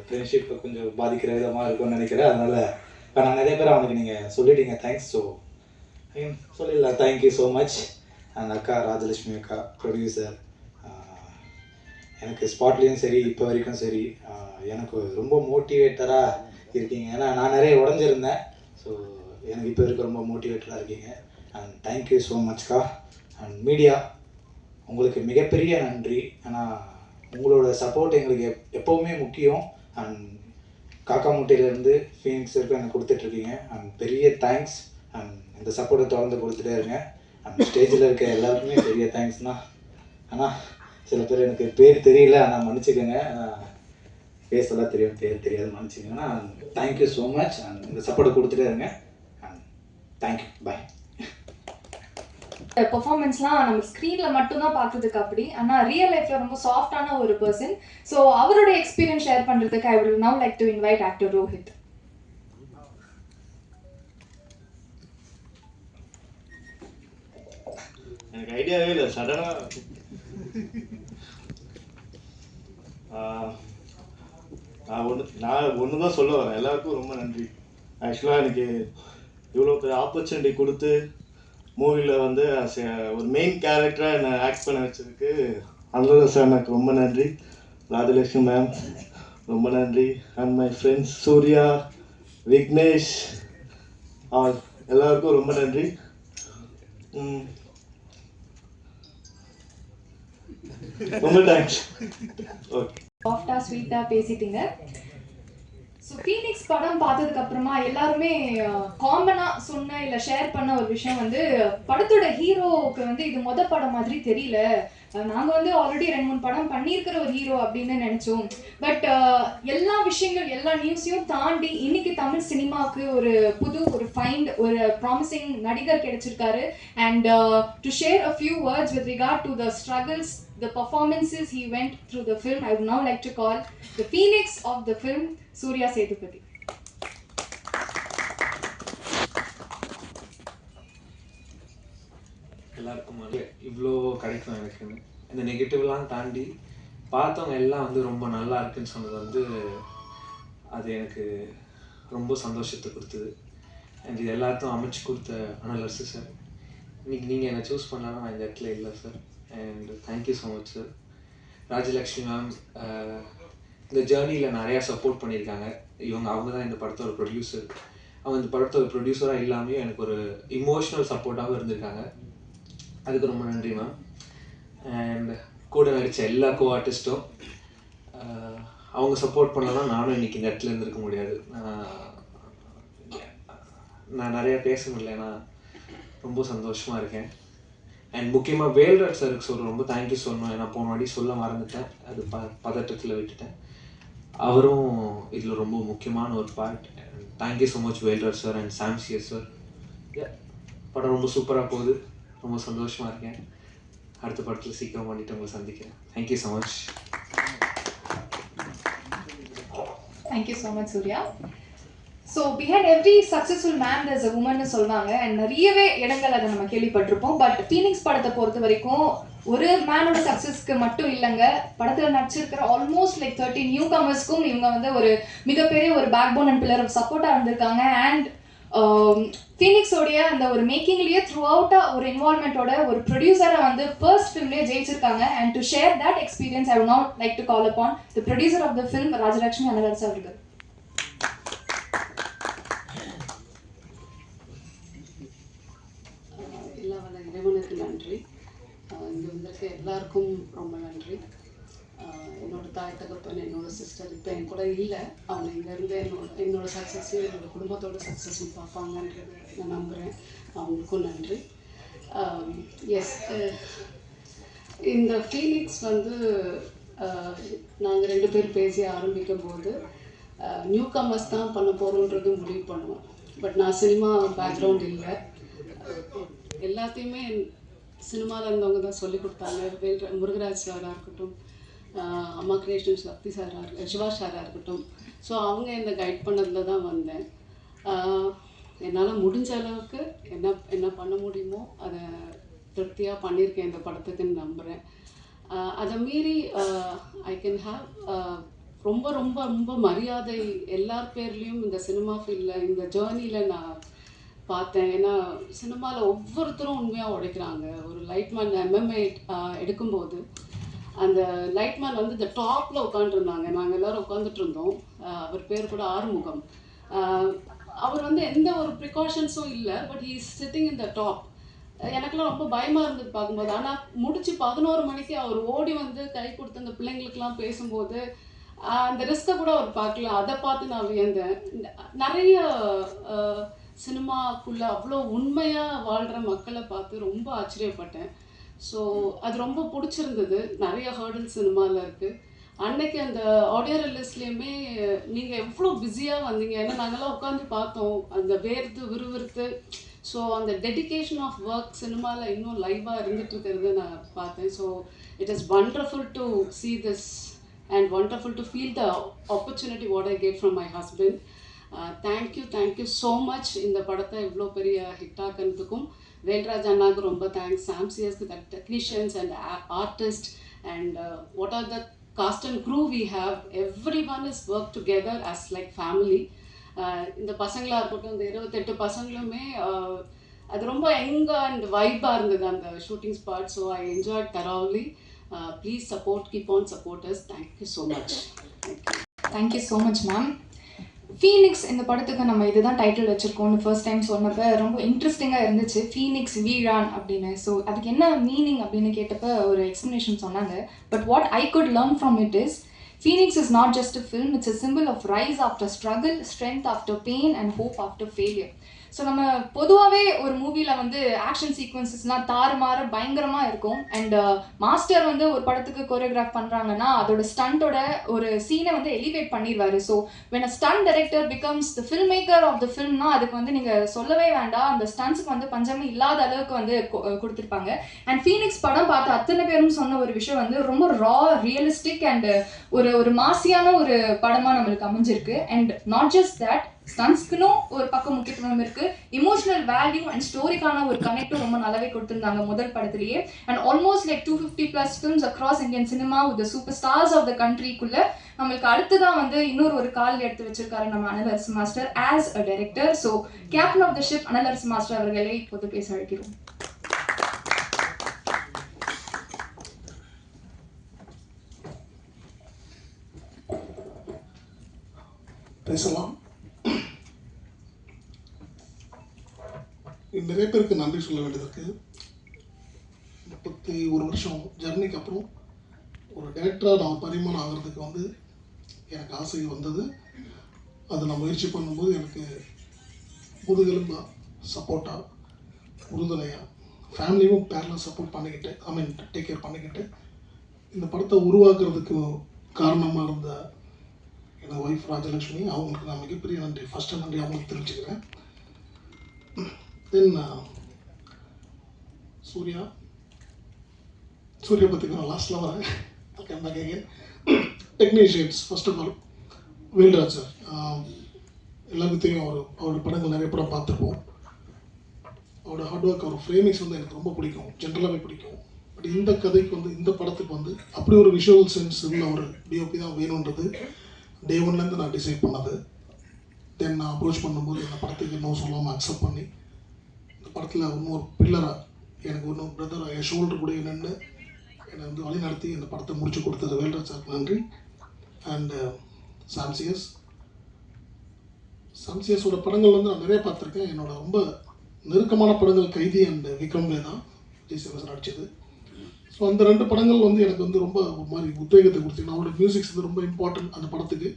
ஃப்ரெண்ட்ஷிப்பை கொஞ்சம் பாதிக்கிற விதமாக இருக்கும்னு நினைக்கிறேன். அதனால் இப்போ நான் நிறைய பேர் அவனுக்கு நீங்கள் சொல்லிட்டீங்க, தேங்க்ஸ். ஸோ சொல்லிடலாம், தேங்க்யூ ஸோ மச். அண்ட் அக்கா ராஜலட்சுமி அக்கா ப்ரொடியூசர், எனக்கு ஸ்பாட்லேயும் சரி இப்போ வரைக்கும் சரி எனக்கு ரொம்ப மோட்டிவேட்டராக இருக்கீங்க. ஏன்னா நான் நிறைய உடஞ்சிருந்தேன். ஸோ எனக்கு இப்போ வரைக்கும் ரொம்ப மோட்டிவேட்டராக இருக்கீங்க. அண்ட் தேங்க்யூ ஸோ மச்க்கா. அண்ட் மீடியா, உங்களுக்கு மிகப்பெரிய நன்றி. ஏன்னா உங்களோட சப்போர்ட் எங்களுக்கு எப்போவுமே முக்கியம். அண்ட் காக்கா முட்டையிலேருந்து ஃபீனிக்ஸ் வரைக்கும் எனக்கு கொடுத்துட்ருக்கீங்க. அண்ட் பெரிய தேங்க்ஸ். அண்ட் இந்த சப்போர்ட்டை தொடர்ந்து கொடுத்துட்டே இருங்க. அண்ட் ஸ்டேஜில் இருக்க எல்லாருக்குமே பெரிய தேங்க்ஸ்ண்ணா. ஆனால் சில பேர் எனக்கு பேர் தெரியல, ஆனால் மன்னிச்சுக்கோங்க. பேசலாம் தெரியும், பேர் தெரியாது, மன்னிச்சுக்கோங்க. Thank you so much. அண்ட் இந்த சப்போர்ட்டை கொடுத்துட்டே இருங்க. அண்ட் தேங்க்யூ, பாய். பெர்ஃபார்மன்ஸ்லாம் நம்ம ஸ்க்ரீனில் மட்டும்தான் பார்த்ததுக்கு அப்படி, ஆனால் ரியல் லைஃப்பில் ரொம்ப சாஃப்டான ஒரு பர்சன். ஸோ அவரோட எக்ஸ்பீரியன்ஸ் ஷேர் பண்ணுறதுக்கு I would now like to invite actor Rohit. எனக்கு ஐடியாவே இல்லை, சடனாக நான் ஒன்று தான் சொல்ல வரேன். எல்லாருக்கும் ரொம்ப நன்றி. ஆக்சுவலாக எனக்கு இவ்வளோ பெரிய ஆப்பர்ச்சுனிட்டி கொடுத்து மூவியில் வந்து ஒரு மெயின் கேரக்டராக என்னை ஆக்ட் பண்ண வச்சதுக்கு அனுராதா சார் எனக்கு ரொம்ப நன்றி. ராஜலட்சுமி மேம் ரொம்ப நன்றி. And my friends Surya, Vignesh, எல்லாருக்கும் ரொம்ப நன்றி. ரொம்ப தேங்க்ஸ். ஓகே, சாஃப்டாக ஸ்வீட்டாக பேசிட்டீங்க. ஸோ ஃபீனிக்ஸ் படம் பார்த்ததுக்கு அப்புறமா எல்லாருமே காமனாக சொன்ன இல்லை ஷேர் பண்ண ஒரு விஷயம் வந்து, படத்தோட ஹீரோவுக்கு வந்து இது படம் மாதிரி தெரியல. நாங்கள் வந்து ஆல்ரெடி 2-3 படம் பண்ணியிருக்கிற ஒரு ஹீரோ அப்படின்னு நினச்சோம். பட் எல்லா விஷயங்கள், எல்லா நியூஸையும் தாண்டி இன்னைக்கு தமிழ் சினிமாவுக்கு ஒரு ஃபைண்ட், ஒரு ப்ராமிசிங் நடிகர் கிடைச்சிருக்காரு. And to share a few words with regard to the struggles, the performances he went through the film, I would now like to call the phoenix of the film, Surya Sethupathi. எல்லாருக்கும் இவ்வளோ கிடைக்கும் எனக்கு. இந்த நெகட்டிவ்லாம் தாண்டி பார்த்தவங்க எல்லாம் வந்து ரொம்ப நல்லா இருக்குன்னு சொன்னது வந்து அது எனக்கு ரொம்ப சந்தோஷத்தை கொடுத்தது. எனக்கு இது எல்லாத்தையும் அமைச்சு கொடுத்த அனலர்ஸு சார், இன்றைக்கி நீங்கள் என்னை சூஸ் பண்ணலாம், நான் இந்த இடத்துல இல்லை sir. And thank you so much sir. Rajalakshmi ma'am இந்த ஜேர்னியில் நிறையா சப்போர்ட் பண்ணியிருக்காங்க. அவங்க தான் இந்த படத்தோட ப்ரொடியூசர். அவங்க இந்த படத்தோட ப்ரொடியூசராக இல்லாமையும் எனக்கு ஒரு இமோஷ்னல் சப்போர்ட்டாகவும் இருந்திருக்காங்க. அதுக்கு ரொம்ப நன்றி மேம். அண்ட் கூட நடித்த எல்லா கோ ஆர்டிஸ்ட்டும் அவங்க சப்போர்ட் பண்ணலாம், நானும் இன்றைக்கி இந்த இடத்துல இருந்திருக்க முடியாது. நான் நிறையா பேச முடியல, நான் ரொம்ப சந்தோஷமாக இருக்கேன். அண்ட் முக்கியமாக வேல்ராஜ் சாருக்கு ரொம்ப தேங்க்யூ சொல்லணும். ஏன்னா போன வாட்டி சொல்ல மறந்துட்டேன், அது பதட்டத்தில் விட்டுட்டேன். அவரும் இதில் ரொம்ப முக்கியமான ஒரு part. Thank you so much Velraj sir and சாம்சியஸ் sir. படம் ரொம்ப சூப்பராக போகுது, ரொம்ப சந்தோஷமாக இருக்கேன். அடுத்த படத்தில் சீக்கிரம் பண்ணிட்டு உங்களை சந்திக்கிறேன். Thank you so much. Thank you so much Surya. So behind every successful man there's a உமன்னு சொல்லுவாங்க. அண்ட் நிறையவே இடங்கள் அதை நம்ம கேள்விப்பட்டிருப்போம். பட் ஃபீனிக்ஸ் படத்தை பொறுத்த வரைக்கும் ஒரு மேனோட சக்ஸஸ்க்கு மட்டும் இல்லைங்க, படத்தில் நடிச்சிருக்கிற ஆல்மோஸ்ட் லைக் 30 நியூ கமர்ஸ்க்கும் இவங்க வந்து ஒரு மிகப்பெரிய ஒரு backbone and pillar of சப்போர்ட்டாக இருந்திருக்காங்க. அண்ட் ஃபீனிக்ஸோடைய அந்த ஒரு மேக்கிங்லேயே த்ரூ அவுட்டாக ஒரு இன்வால்மெண்ட்டோட ஒரு ப்ரொடியூசரை வந்து ஃபர்ஸ்ட் ஃபிலிம்லேயே ஜெயிச்சிருக்காங்க. And to share that experience I would not like to call upon the producer of the film Rajalakshmi அனகர்ஸ் அவர்கள். இறைவனுக்கு நன்றி. இங்கே வந்திருக்க எல்லாருக்கும் ரொம்ப நன்றி. என்னோடய தாய் தகப்பன், என்னோடய சிஸ்டர் இப்போ என் கூட இல்லை. அவங்க இங்கேருந்து என்னோட சக்ஸஸையும் என்னோடய குடும்பத்தோட சக்ஸஸும் பார்ப்பாங்கன்றது நான் நம்புகிறேன். அவங்களுக்கும் நன்றி. எஸ், இந்த ஃபீனிக்ஸ் வந்து நாங்கள் 2 பேர் பேசி ஆரம்பிக்கும் போது நியூ கமர்ஸ் தான் பண்ண போகிறோன்றது முடிவு பண்ணுவோம். பட் நான் சினிமா பேக்ரவுண்ட் இல்லை, எல்லாத்தையுமே சினிமாவில் இருந்தவங்க தான் சொல்லிக் கொடுத்தாங்க. முருகராஜ் சாராக இருக்கட்டும், அம்மா கிரியேஷன் சக்தி சாராக, சிவா சாராக இருக்கட்டும். ஸோ அவங்க என்னை கைட் பண்ணதில் தான் வந்தேன். என்னால் முடிஞ்ச அளவுக்கு என்ன பண்ண முடியுமோ அதை திருப்தியாக பண்ணியிருக்கேன் இந்த படத்துக்குன்னு நம்புகிறேன். அதை மீறி ஐ கேன் ஹாவ் ரொம்ப ரொம்ப ரொம்ப மரியாதை எல்லார் பேர்லேயும் இந்த சினிமா ஃபீல்டில் இந்த ஜேர்னியில் நான் பார்த்தேன். ஏன்னா சினிமாவில் ஒவ்வொருத்தரும் உண்மையாக உழைக்கிறாங்க. ஒரு லைட்மேன் MMA எடுக்கும்போது அந்த லைட்மேன் வந்து இந்த டாப்பில் உட்காந்துருந்தாங்க. நாங்கள் எல்லோரும் உட்காந்துட்டு இருந்தோம். அவர் பேர் கூட ஆறுமுகம். அவர் வந்து எந்த ஒரு ப்ரிகாஷன்ஸும் இல்லை, but he is sitting in the top. எனக்குலாம் ரொம்ப பயமாக இருந்தது பார்க்கும்போது. ஆனால் முடிச்சு 11 மணிக்கு அவர் ஓடி வந்து கை கொடுத்து அந்த பிள்ளைங்களுக்கெல்லாம் பேசும்போது அந்த ரிஸ்க்கை கூட அவர் பார்க்கல. அதை பார்த்து நான் வியந்தேன். நிறைய சினிமாக்குள்ளே அவ்வளோ உண்மையாக வாழ்கிற மக்களை பார்த்து ரொம்ப ஆச்சரியப்பட்டேன். ஸோ அது ரொம்ப பிடிச்சிருந்தது. நிறைய ஹேர்டில் சினிமாவில் இருக்குது. அன்னைக்கு அந்த ஆடியோ ரிலீஸ்லேயுமே நீங்கள் எவ்வளோ பிஸியாக வந்தீங்க. ஏன்னா நாங்கள்லாம் உட்காந்து பார்த்தோம், அந்த வேர்த்து விறுவிறுத்து. ஸோ அந்த டெடிகேஷன் ஆஃப் ஒர்க் சினிமாவில் இன்னும் லைவாக இருந்துட்டு இருக்கிறது நான் பார்த்தேன். So it is wonderful to see this and wonderful to feel the opportunity what I get from my husband. Thank you so much. இந்த படத்தை இவ்வளோ பெரிய ஹிட் ஆக்கிறதுக்கும் வேல்ராஜ் அண்ணாவுக்கு ரொம்ப தேங்க்ஸ். சாம்சியஸ்க்கு the technicians and artist and what are the cast and crew we have. Everyone is worked together as like family. இந்த பசங்களாக இருக்கட்டும், இந்த 28 பசங்களுமே அது ரொம்ப யங்காக அண்ட் வைப்பாக இருந்தது அந்த shooting spot. So I enjoyed thoroughly. Please support, keep on support us. Thank you so much. Thank you so much ma'am. Phoenix இந்த படத்துக்கு நம்ம இதுதான் டைட்டில் வச்சுருக்கோம்னு ஃபர்ஸ்ட் டைம் சொன்னப்போ ரொம்ப இன்ட்ரெஸ்டிங்காக இருந்துச்சு, ஃபீனிக்ஸ் வீழான் அப்படின்னு. ஸோ அதுக்கு என்ன மீனிங் அப்படின்னு கேட்டப்போ ஒரு எக்ஸ்ப்ளனேஷன் சொன்னாங்க. But what I could learn from it is Phoenix is not just a film, it's a symbol of rise after struggle, strength after pain and hope after failure. So நம்ம பொதுவாகவே ஒரு மூவியில் வந்து action சீக்வன்சஸ்லாம் தாறுமாற பயங்கரமாக இருக்கும். And master வந்து ஒரு படத்துக்கு கோரியோகிராஃப் பண்ணுறாங்கன்னா அதோட ஸ்டண்ட்டோட ஒரு சீனை வந்து எலிவேட் பண்ணிடுவார். So when a stunt director becomes the filmmaker of the filmனா அதுக்கு வந்து நீங்கள் சொல்லவே வேண்டாம், அந்த ஸ்டண்ட்ஸுக்கு வந்து பஞ்சமே இல்லாத அளவுக்கு வந்து கொடுத்துருப்பாங்க. அண்ட் ஃபீனிக்ஸ் படம் பார்த்து அத்தனை பேரும் சொன்ன ஒரு விஷயம் வந்து ரொம்ப ரா, ரியலிஸ்டிக் அண்ட் ஒரு மாசியான ஒரு படமாக நம்மளுக்கு அமைஞ்சிருக்கு. அண்ட் நாட் ஜஸ்ட் தட், ஸ்டன்ஸ்க்குனும் ஒரு பக்கம் முக்கியத்துவம் இருக்கு, இமோஷனல் வேல்யூ அண்ட் ஸ்டோரிக்கான ஒரு கனெக்டும் ரொம்ப நல்லாவே கொடுத்துருந்தாங்க முதல் படத்திலேயே. And almost like 250+ films across Indian cinema with super stars of the கண்ட்ரிக்குள்ள நம்மளுக்கு அடுத்துதான் வந்து இன்னொரு கால் எடுத்து வச்சிருக்காரு நம்ம Anal Arasu master as a director. So captain of the ship Anal Arasu master அவர்களை இப்போது பேச அழைக்கிறோம். பேசலாம். நிறைய பேருக்கு நன்றி சொல்ல வேண்டியது இருக்குது. 31 வருஷம் ஜர்னிக்கு அப்புறம் ஒரு டைரக்டராக நான் பரிமாணம் ஆகிறதுக்கு வந்து எனக்கு ஆசை வந்தது. அதை நான் முயற்சி பண்ணும்போது எனக்கு முதுகெலும்பா சப்போர்ட்டாக, உறுதுணையாக, ஃபேமிலியும் பேரலாக சப்போர்ட் பண்ணிக்கிட்டு, டேக் கேர் பண்ணிக்கிட்டு இந்த படத்தை உருவாக்குறதுக்கு காரணமாக இருந்த என்னோடய ஒய்ஃப் ராஜலக்ஷ்மி, அவங்களுக்கு நான் மிகப்பெரிய நன்றி, ஃபஸ்ட்டு நன்றி அவங்களுக்கு தெரிவிச்சுக்கிறேன். தென் சூர்யா பற்றி நான் லாஸ்ட்டில் வரேன். Technicians, first of all Velraj sir, எல்லாருக்கும் தெரியும், அவரோட படங்கள் நிறைய படம் பார்த்துருப்போம். அவரோட ஹார்ட் ஒர்க், அவர் ஃப்ரேமிங்ஸ் வந்து எனக்கு ரொம்ப பிடிக்கும், ஜென்ரலாகவே பிடிக்கும். பட் இந்த கதைக்கு வந்து, இந்த படத்துக்கு வந்து அப்படி ஒரு விஷுவல் சென்ஸ் உள்ள ஒரு டிஓபி தான் வேணுன்றது டே ஒன்லேருந்து நான் டிசைட் பண்ணது. தென் நான் அப்ரோச் பண்ணும்போது இந்த படத்துக்கு இன்னும் சொல்லாமல் அக்செப்ட் பண்ணி இந்த படத்தில் இன்னொரு பில்லராக, எனக்கு இன்னும் பிரதராக என் ஷோல்டர் கூட நின்று என்னை வந்து வழி நடத்தி இந்த படத்தை முடிச்சு கொடுத்தது வேல்ராஜ் சாருக்கு நன்றி. அண்டு சாம்சியஸோட படங்கள் வந்து நான் நிறைய பார்த்துருக்கேன். என்னோட ரொம்ப நெருக்கமான படங்கள் கைதி அண்ட் விக்ரம்லே தான் விஜய் சேவன் நடிச்சது. ஸோ அந்த 2 படங்கள் வந்து எனக்கு வந்து ரொம்ப ஒரு மாதிரி உத்வேகத்தை கொடுத்துருக்கு. அவரோட மியூசிக்ஸ் வந்து ரொம்ப இம்பார்ட்டன்ட் அந்த படத்துக்கு.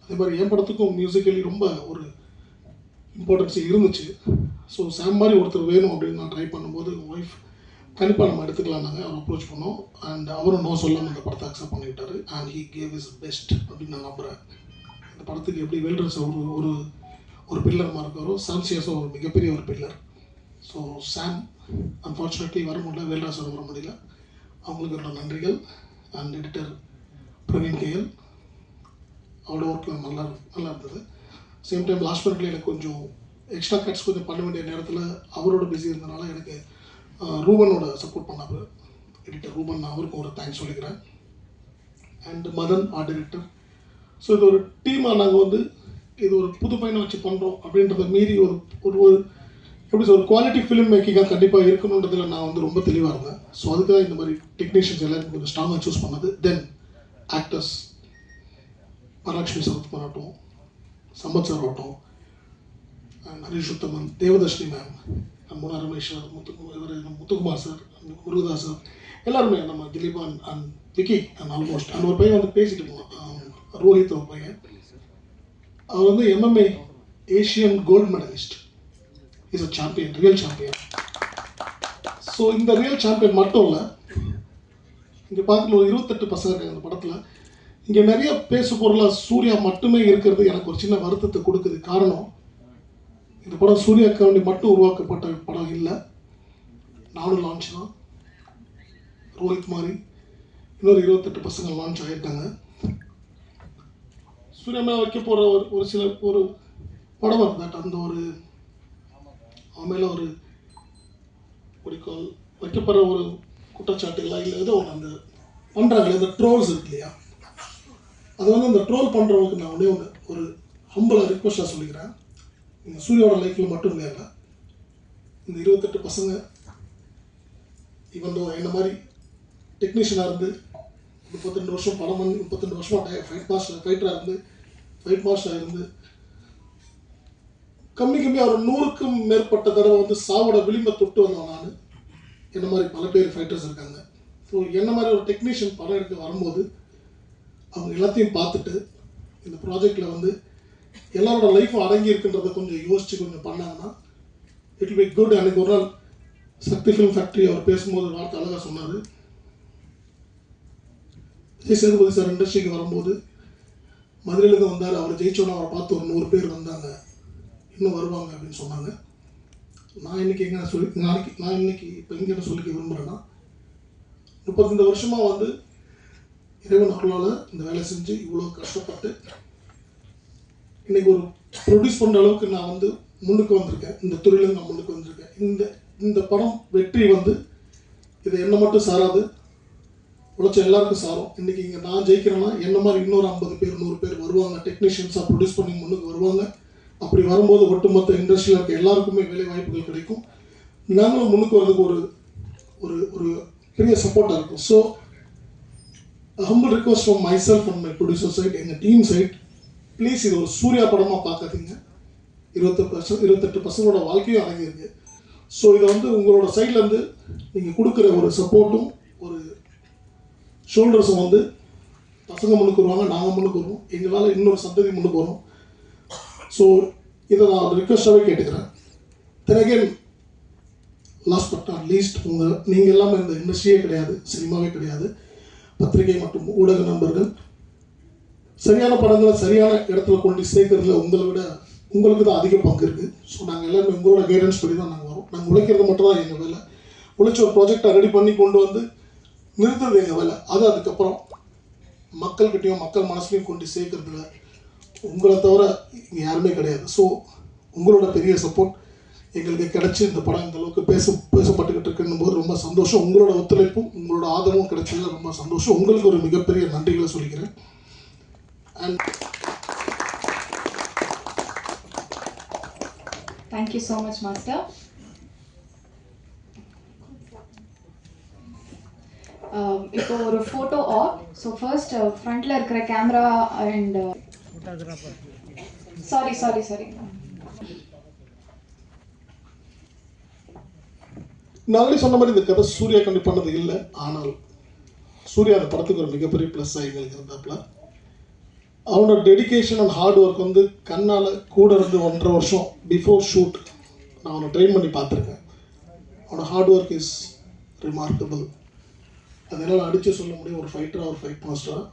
அதே மாதிரி என் படத்துக்கும் மியூசிக்கலி ரொம்ப ஒரு இம்பார்ட்டன்ஸ் இருந்துச்சு. ஸோ சாம் மாதிரி ஒருத்தர் வேணும் அப்படின்னு நான் ட்ரை பண்ணும்போது ஒய்ஃப் கண்டிப்பாக நம்ம எடுத்துக்கலாம்னாங்க. அவர் அப்ரோச் பண்ணோம் அண்ட் அவரும் நோ சொல்லாமல் இந்த படத்தை அக்செப்ட் பண்ணிக்கிட்டாரு. And he gave is best அப்படின்னு நான் நம்புகிறேன். இந்த படத்துக்கு எப்படி வேல்ராஜ் ஒரு பில்லர் மாதிரி இருக்காரோ, சாம்சியஸும் ஒரு மிகப்பெரிய ஒரு பில்லர். ஸோ சாம் அன்ஃபார்ச்சுனேட்லி வர முடியல, வேல்ராஜ் வர முடியல, அவங்களுக்கு என்னோட நன்றிகள். அண்ட் எடிட்டர் பிரவீன் கேஎல், அவரோட ஒர்க் நல்லா இருந்தது. சேம் டைம் லாஸ்ட் மினிட்ல எனக்கு கொஞ்சம் எக்ஸ்ட்ரா கட்ஸ் கொஞ்சம் பண்ண வேண்டிய நேரத்தில் அவரோட பிஸி இருந்தனால எனக்கு ரூபனோட சப்போர்ட் பண்ணார், எடிட்டர் ரூபன், அவருக்கும் ஒரு தேங்க்ஸ் சொல்லிக்கிறேன். And Madan art director, so இது ஒரு டீமாக நாங்கள் வந்து இது ஒரு புது பையனை வச்சு பண்ணுறோம் அப்படின்றத மீறி ஒரு ஒரு எப்படி ஒரு குவாலிட்டி ஃபிலிம் மேக்கிங்காக கண்டிப்பாக இருக்கணுன்றதுல நான் வந்து ரொம்ப தெளிவாக இருந்தேன். ஸோ அதுக்கு தான் இந்த மாதிரி டெக்னீஷியன்ஸ் எல்லாரும் கொஞ்சம் ஸ்ட்ராங்காக சூஸ் பண்ணது. தென் ஆக்டர்ஸ் வரலட்சுமி சரத்குமார் ஆகட்டும், சம்பத் சார் ஆகட்டும், Harish Uthaman, Devadarshini ma'am, Muna Ramesh sir, Muthukumar sir, Murugadoss sir, எல்லாருமே நம்ம Dileepan and Vicky and almost and ஒரு பையன் வந்து பேசிட்டு போனான், ரோஹித் ஒரு பையன். அவர் வந்து MMA Asian gold medalist. Is a champion, real champion. So இந்த ரியல் சாம்பியன் மட்டும் இல்லை, இங்கே பார்க்கல ஒரு 28 பசங்க இருக்காங்க அந்த படத்தில். இங்கே நிறைய பேசு பொருளாக சூர்யா மட்டுமே இருக்கிறது எனக்கு ஒரு சின்ன வருத்தத்தை கொடுக்குது. காரணம், இந்த படம் சூர்யாக்காண்டி மட்டும் உருவாக்கப்பட்ட படம் இல்லை. நானும் லான்ச் தான், ரோஹித் மாதிரி இன்னொரு 28 பசங்க லான்ச் ஆகியிருக்காங்க. சூர்யா மேலே வைக்க போகிற ஒரு சில ஒரு படம் வருது, அந்த ஒரு அவன் மேலே ஒரு குறிக்கோள் வைக்கப்படுற ஒரு குற்றச்சாட்டுகளா இல்லை ஏதோ ஒன்று அந்த பண்ணுறாங்களே இந்த ட்ரோல்ஸ் இருக்கு இல்லையா, அது வந்து அந்த ட்ரோல் பண்ணுறவங்களுக்கு நான் ஒன்றே ஒன்று ஒரு ஹம்பிளாக ரிக்வஸ்ட்டாக சொல்லிக்கிறேன். இந்த சூர்யாவோட லைஃப்பில் மட்டும் இல்லையா, இந்த 28 பசங்க இவன் என்ன மாதிரி டெக்னீஷியனாக இருந்து 32 வருஷம் படம் பண்ணி 32 வருஷமாக ஃபைட்டராக இருந்து ஃபைட் மாஸ்டராக இருந்து கம்மி ஒரு 100க்கும் மேற்பட்ட தடவை வந்து சாவோட விளிம்பை தொட்டு வந்தவன் நான். என்ன மாதிரி பல பேர் ஃபைட்டர்ஸ் இருக்காங்க. ஸோ என்ன மாதிரி ஒரு டெக்னீஷியன் படம் எடுக்க வரும்போது அவங்க எல்லாத்தையும் பார்த்துட்டு இந்த ப்ராஜெக்டில் வந்து எல்லாரோட லைஃப்பும் அடங்கி இருக்குன்றதை கொஞ்சம் யோசித்து கொஞ்சம் பண்ணாங்கன்னா இட் வில் பி குட். அன்றைக்கி ஒரு நாள் சக்தி ஃபிலிம் ஃபேக்ட்ரி அவர் பேசும்போது வார்த்தை அழகாக சொன்னார். விஜய் சேதுபதி சார் இண்டஸ்ட்ரிக்கு வரும்போது மதுரையிலேருந்து வந்தார், அவர் ஜெயிச்சோன்னா அவரை பார்த்து ஒரு 100 பேர் வந்தாங்க, இன்னும் வருவாங்க அப்படின்னு சொன்னாங்க. நான் இன்றைக்கி நான் இன்றைக்கி இப்போ எங்கே என்ன சொல்லிக்க விரும்புகிறேன்னா, 35 வருஷமாக வந்து இறைவன் அருளால் இந்த வேலை செஞ்சு இவ்வளோ கஷ்டப்பட்டு இன்றைக்கி ஒரு ப்ரொடியூஸ் பண்ணுற அளவுக்கு நான் வந்து முன்னுக்கு வந்திருக்கேன். இந்த துறையிலேருந்து நான் முன்னுக்கு வந்திருக்கேன். இந்த படம் வெற்றி வந்து இதை என்ன மட்டும் சாராது, உழைச்ச எல்லாருக்கும் சாரும். இன்றைக்கி இங்கே நான் ஜெயிக்கிறேன்னா என்ன மாதிரி இன்னொரு 50 பேர் 100 பேர் வருவாங்க, டெக்னீஷியன்ஸாக ப்ரொடியூஸ் பண்ணி முன்னுக்கு வருவாங்க. அப்படி வரும்போது ஒட்டுமொத்த இண்டஸ்ட்ரியில் இருக்க எல்லாருக்குமே வேலை வாய்ப்புகள் கிடைக்கும். நாங்களும் முன்னுக்கு வரதுக்கு ஒரு ஒரு ஒரு பெரிய சப்போர்ட்டாக இருக்கும். So humble request from myself and my producer side, எங்கள் டீம் சைட், ப்ளீஸ் இது ஒரு சூர்யா படமாக பார்க்காதீங்க. 28 பசங்களோட வாழ்க்கையும் அடங்கியிருக்கு. ஸோ இதை வந்து உங்களோட சைட்லேருந்து நீங்கள் கொடுக்குற ஒரு சப்போர்ட்டும் ஒரு ஷோல்டர்ஸும் வந்து பசங்க முன்னுக்கு வருவாங்க, நாங்கள் முன்னுக்கு வருவோம், எங்களால் இன்னொரு சந்ததி முன்னுக்கு வரும். ஸோ இதை நான் ரிக்வெஸ்டாகவே கேட்டுக்கிறேன். Then last but not least, நீங்கள் எல்லாமே இந்த இண்டஸ்ட்ரியே கிடையாது, சினிமாவே கிடையாது, பத்திரிகை மற்றும் ஊடக நண்பர்கள் சரியான படங்களை சரியான இடத்துல கொண்டு சேர்க்கறதுல உங்களுக்கு தான் அதிக பங்கு இருக்குது. ஸோ நாங்கள் எல்லாருமே உங்களோட கைடன்ஸ் படி தான் நாங்கள் வரோம். நாங்கள் உழைக்கிறது மட்டும் தான் எங்கள் வேலை. உழைச்சி ஒரு ப்ராஜெக்டை ரெடி பண்ணி கொண்டு வந்து நிறுத்துறது எங்கள் வேலை. அதுக்கப்புறம் மக்கள்கிட்டையும் மக்கள் மனசுலையும் கொண்டு சேர்க்கறதுல உங்களை தவிர இங்கே யாருமே கிடையாது. ஸோ உங்களோட பெரிய சப்போர்ட் எங்களுக்கு கிடைச்சி இந்த படம் இந்த அளவுக்கு பேசப்பட்டுக்கிட்டு இருக்குன்னும் போது ரொம்ப சந்தோஷம். உங்களோட ஒத்துழைப்பும் உங்களோட ஆதரவும் கிடைச்சதுல ரொம்ப சந்தோஷம். உங்களுக்கு ஒரு மிகப்பெரிய நன்றிகளை சொல்லிக்கிறேன். And thank you so much master. இப்போ ஒரு ஃபோட்டோ ஆஃப். ஸோ ஃபர்ஸ்ட் ஃப்ரண்ட்ல இருக்கிற கேமரா அண்ட் சாரி நான் ஆல்ரெடி சொன்ன மாதிரி இந்த கதை சூர்யா கண்டி பண்ணது இல்லை. ஆனால் சூர்யா அந்த படத்துக்கு ஒரு மிகப்பெரிய ப்ளஸ் எங்களுக்கு இருந்தாப்புல. அவனோட டெடிக்கேஷன் அண்ட் ஹார்ட் ஒர்க் வந்து கண்ணால் கூட இருந்து 1.5 வருஷம் பிஃபோர் ஷூட் நான் அவனை ட்ரெயின் பண்ணி பார்த்துருக்கேன். அவனோட ஹார்ட் ஒர்க் இஸ் ரிமார்க்கபிள். அதனால் அடித்து சொல்ல முடியும் ஒரு ஃபைட்டராக ஒரு ஃபைட் மாஸ்டராக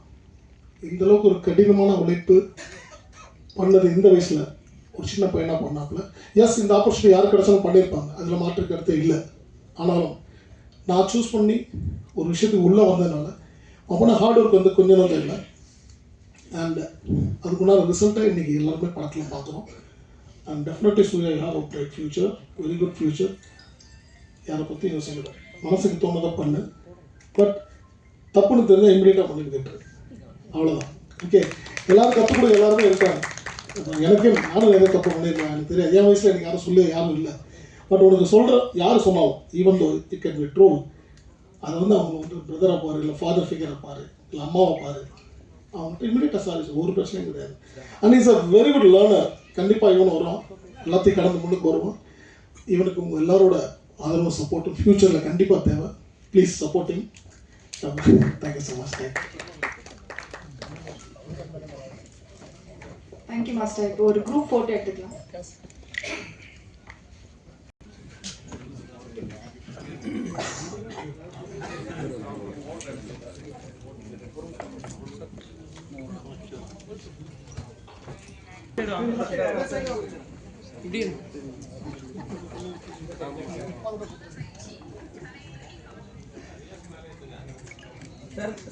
இந்தளவுக்கு ஒரு கடினமான உழைப்பு பண்ணது இந்த வயசில் ஒரு சின்ன பையனாக பண்ணாப்புல. எஸ், இந்த ஆப்பர்ச்சுனிட்டி யார் கிடச்சாலும் பண்ணியிருப்பாங்க, அதில் மாற்று கருத்தே இல்லை. ஆனாலும் நான் சூஸ் பண்ணி ஒரு விஷயத்துக்கு உள்ளே வந்ததுனால அவனோட ஹார்ட் ஒர்க் வந்து கொஞ்ச நாள் இல்லை. அண்ட் அதுக்குண்டான ரிசல்ட்டாக இன்றைக்கி எல்லாருமே படத்தில் பார்க்குறோம். And definitely Surya have a bright future, very good future. யாரை பற்றி யோசிக்கல, மனசுக்கு தோணுதை பண்ணு, பட் தப்புன்னு தெரிஞ்சால் இமீடியட்டாக பண்ணிட்டு அவ்வளோதான். ஓகே. எல்லாரும் கற்றுக் கொடுக்க எல்லாருமே இருக்காங்க. எனக்கே நானும் நிறைய தப்பு பண்ணியிருக்கேன், எனக்கு தெரியாது. என் வயசில் எனக்கு யாரும் சொல்ல யாரும் இல்லை. பட் உனக்கு சொல்கிற யார் சொன்னாலும் even though it can be troll, அதை வந்து அவங்க வந்து பிரதரை பாரு, இல்லை ஃபாதர் ஃபிகரை பாரு, இல்லை அம்மாவை பாரு, அவங்கள்ட்ட இமீடியட்டாக சாரி ஒரு பிரச்சனையும் கிடையாது. And is a very good learner. கண்டிப்பாக இவன் வருவான், எல்லாத்தையும் கடந்து முன்னுக்கு வருவான். இவனுக்கு உங்கள் எல்லாரோட ஆதரவும் சப்போர்ட்டும் ஃப்யூச்சரில் கண்டிப்பாக தேவை. Please supporting. Thank you so much. Thank you master. இப்போ ஒரு குரூப் ஃபோட்டோ எடுத்துக்கலாம்.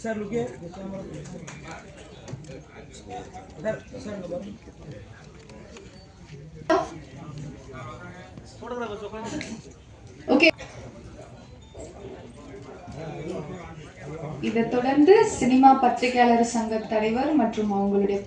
सर रुकिए सर ஓகே, இதை தொடர்ந்து சினிமா பத்திரிகையாளர் சங்க தலைவர் மற்றும் அவங்களுடைய